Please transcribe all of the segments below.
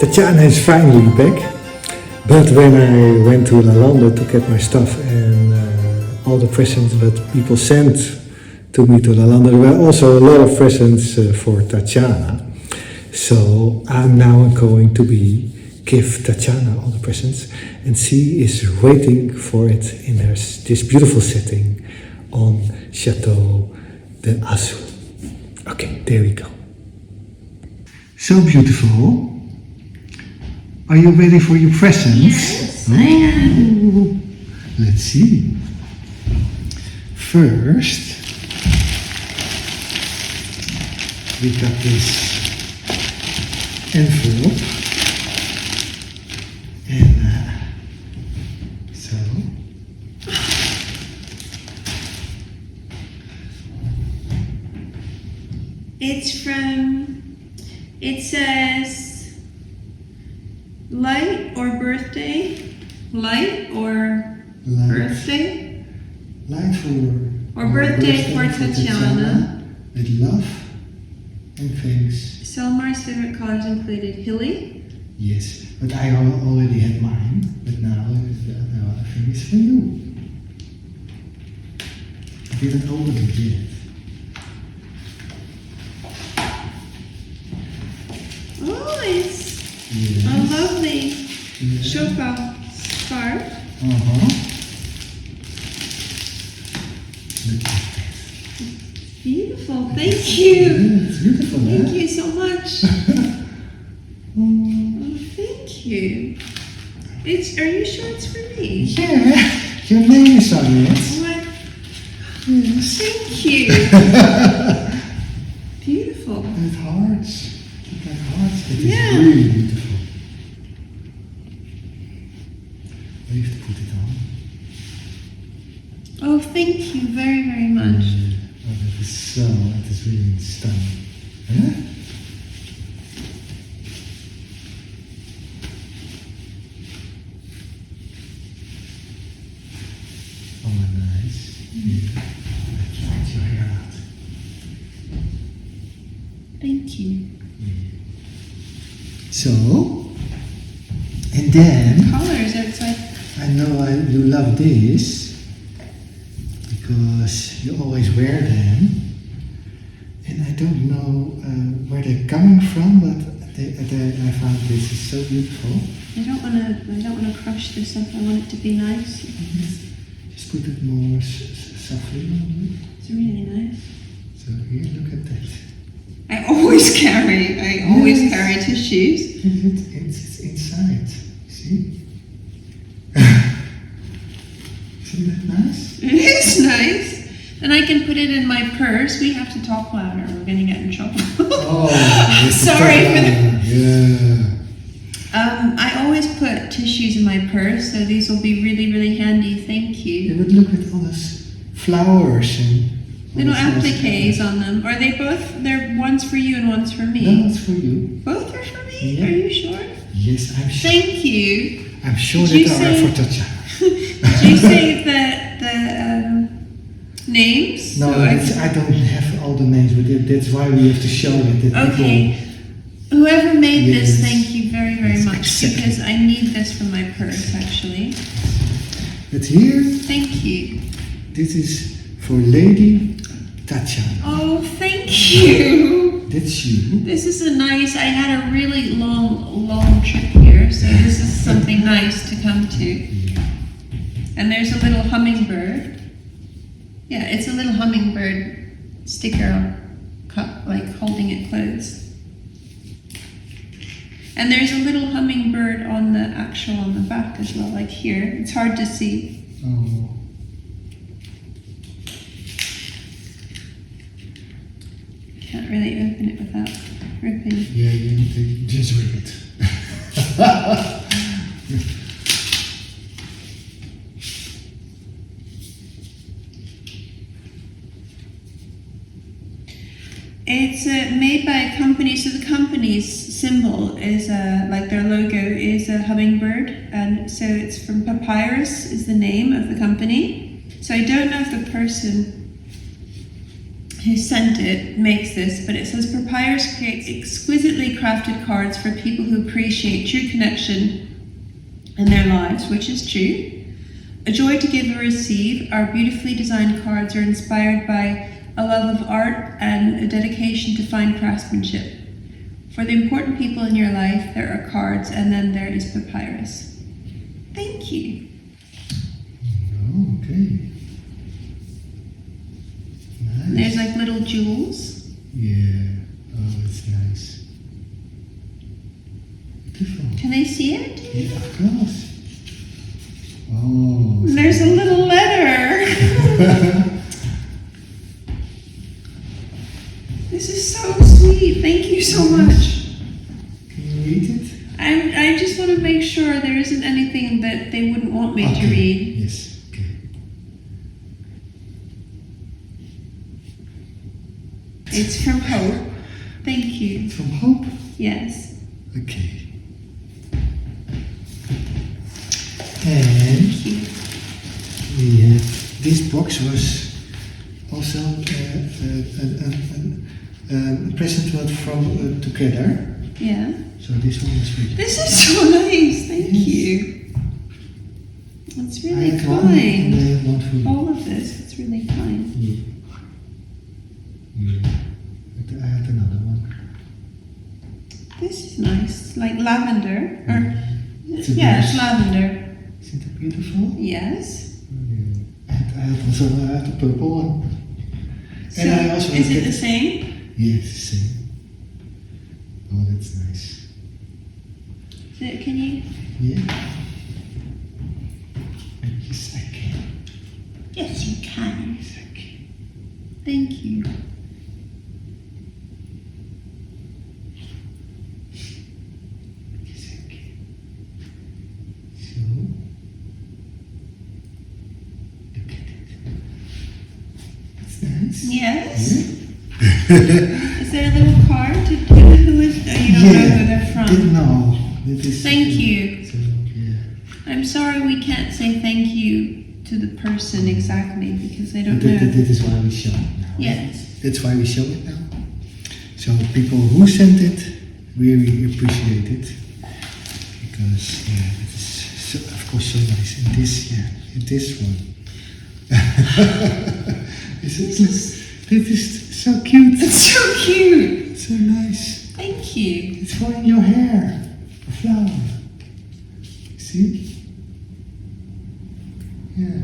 Tatyana is finally back, but when I went to Lalande to get my stuff and all the presents that people sent to me to Lalande, there were also a lot of presents for Tatyana. So I'm now going to give Tatyana all the presents, and she is waiting for it in this beautiful setting on Château de Lalande. Okay, there we go. So beautiful. Are you ready for your presents? Yes, I am. Let's see. First, we got this envelope. And so. It says light or birthday, light or birthday, Light for or birthday for Tatyana. With love and thanks. Selmar's favorite colors included hilly. Yes, but I already had mine, but now the other thing is for you. I didn't open it yet. Oh, it's Yes. a lovely Yes. Chopin scarf. Look at that. Beautiful, thank you. Yeah, it's beautiful, Thank huh? you so much. Oh, thank you. Are you sure it's for me? Yeah, your name is on it. What? Yes. Thank you. Beautiful. With hearts. Look at hearts. It is Yeah. really beautiful. I have to put it on. Oh, thank you very, very much. Oh, that is really stunning. Huh? Oh, nice. Yeah. Let's your hair out. Thank you. So, and then, Colors outside. I know you love this because you always wear them. And I don't know where they're coming from, but I found this is so beautiful. I don't want to crush this up. I want it to be nice. Just put it more softly on It's really nice. it. So here, look at that. I always carry tissues. It's inside. See? Isn't that nice? It is nice. And I can put it in my purse. We have to talk louder. We're going to get in trouble. Oh, Sorry for the... Yeah. I always put tissues in my purse, so these will be really, really handy. Thank Yeah, you. but look at all those flowers and Little appliques on them. Are they both? They're one's for you and one's for me. No, it's for you. Both are for me? Yeah. Are you sure? Yes, I'm sure. Thank you. I'm sure Did you that are say- for Tatyana. Did you say the names? No, So I don't have all the names, but that's why we have to show it. That Okay. Whoever made this, Yes. thank you very, very Yes, much. exactly. Because I need this for my purse, actually. But here, Thank you. this is for Lady Tatyana. Oh, thank you. That's you. This is a nice, I had a really long trip here, so this is something nice to come to. Yeah. And there's a little hummingbird. Yeah, it's a little hummingbird sticker, like holding it closed. And there's a little hummingbird on the back as well, like here. It's hard to see. Oh. Can't really open it without ripping. Yeah, you need to just rip it. It's made by a company, so the company's symbol is like their logo is a hummingbird, and so it's from Papyrus is the name of the company. So I don't know if the person who sent it makes this, but it says Papyrus creates exquisitely crafted cards for people who appreciate true connection in their lives, which is true. A joy to give or receive, our beautifully designed cards are inspired by a love of art and a dedication to fine craftsmanship. For the important people in your life, there are cards, and then there is papyrus. Thank you. Okay. Nice. There's like little jewels. Yeah. Oh, it's nice. Beautiful. Can I see it? Yeah, of course. Oh. There's a little letter. This is so sweet. Thank you so much. Can you read it? I just want to make sure there isn't anything that they wouldn't want me to read. Yes. Okay. It's from Hope. Thank you. From Hope? Yes. Okay. And Thank you. we have, this box was also a present from together. Yeah. So this one is really. This is so nice. Thank you. It's I really had one and I kind. had one for you. All of this. It's really kind. Yeah. Yeah. But I had another one. This is nice. It's like lavender. Or It's a yeah, it's nice- lavender. Isn't it beautiful? Yes. Yeah. And I had also a purple one. So And I also is it get- the same? Yeah, it's the same. Oh, that's nice. Can you? Yeah. Yes, I can. Yes, you can. Yes, I can. Thank you. Yes, I can. So, look at it. It's nice. Yes. Yeah. Is there a little card to who is? Oh, you don't know who they're from. No, it is. Thank you. So, yeah. I'm sorry we can't say thank you to the person exactly because I don't But know. that is why we show it now. Yes. That's why we show it now. So people who sent it really appreciate it because it is so, of course so nice. And this one. This is so cute. It's so cute. So nice. Thank you. It's for in your hair, a flower. See? Yeah.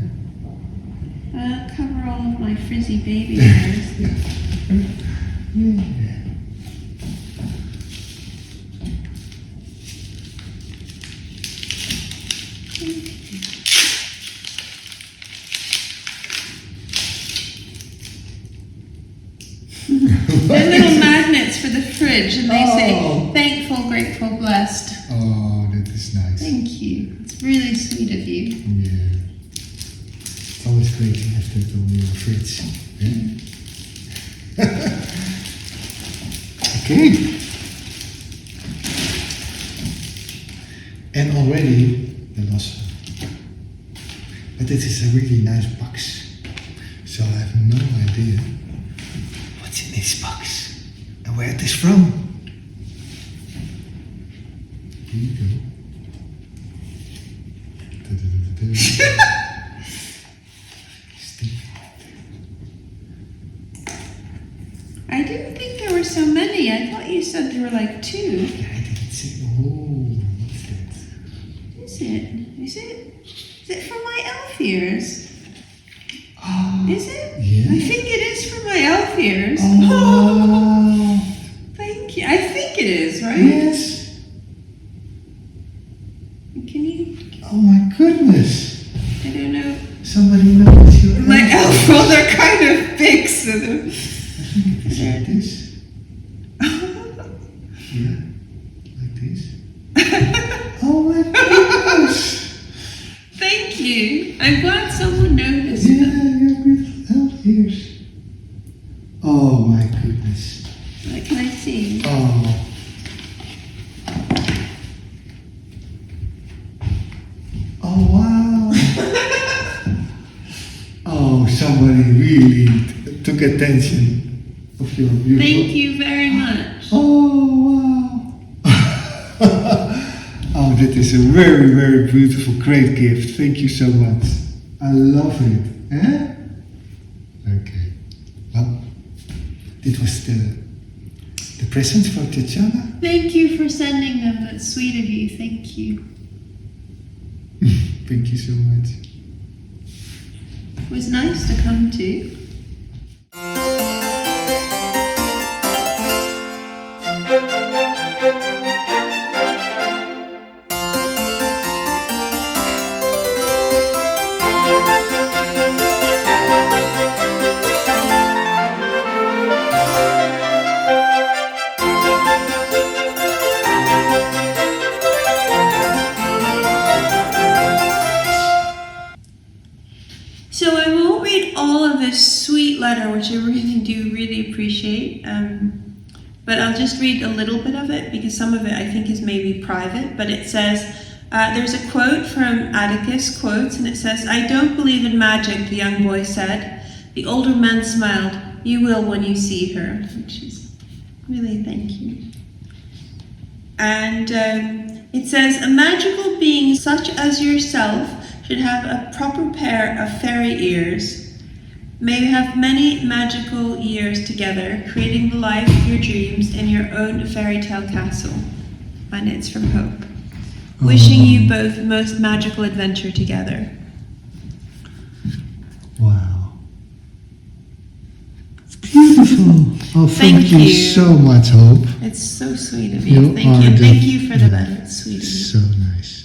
I'll cover all of my frizzy baby hairs. Yeah. They're little magnets for the fridge, and they Oh. say thankful, grateful, blessed. Oh, that is nice. Thank you. It's really sweet of you. Yeah. It's always great to have that on your fridge. Yeah? Okay. And already the last one. But this is a really nice box. So I have no idea what's in this box and where it is from. Here you go. I didn't think there were so many. I thought you said there were like 2. Yeah, I didn't see. Oh, what's that? Is it? Is it? Is it from my elf ears? Oh, Is it? yeah. I think it is from my elf ears. Oh, Thank you. I think it is, right? yes. Can you? Oh my goodness. I don't know. Somebody knows your My elf rolls are kind of big, so they're. I think it is like this. Yeah, like this. Oh my goodness. Thank you. I'm glad someone noticed. Yeah, you have beautiful elf ears. Oh my goodness. Can I see? Oh. Oh wow. Oh, somebody really took attention. of your beautiful... Thank you very much. Oh, wow. Oh, that is a very, very beautiful, great gift. Thank you so much. I love it. Eh? Okay. Well, dit was the present for Tatyana. Thank you for sending them. That's sweet of you. Thank you. Thank you so much. It was nice to come to. So I won't read all of this sweet letter, which I really appreciate, but I'll just read a little bit of it because some of it I think is maybe private, but it says, there's a quote from Atticus Quotes, and it says, "I don't believe in magic," the young boy said. The older man smiled. "You will when you see her," which is really thank you. And it says, "A magical being such as yourself should have a proper pair of fairy ears. May you have many magical years together, creating the life of your dreams in your own fairy tale castle." And it's from Hope. Wishing you both the most magical adventure together. Wow. It's beautiful. Oh, thank you so much, Hope. It's so sweet of you. Thank you. And thank you for the letter. It's sweet of you. So nice.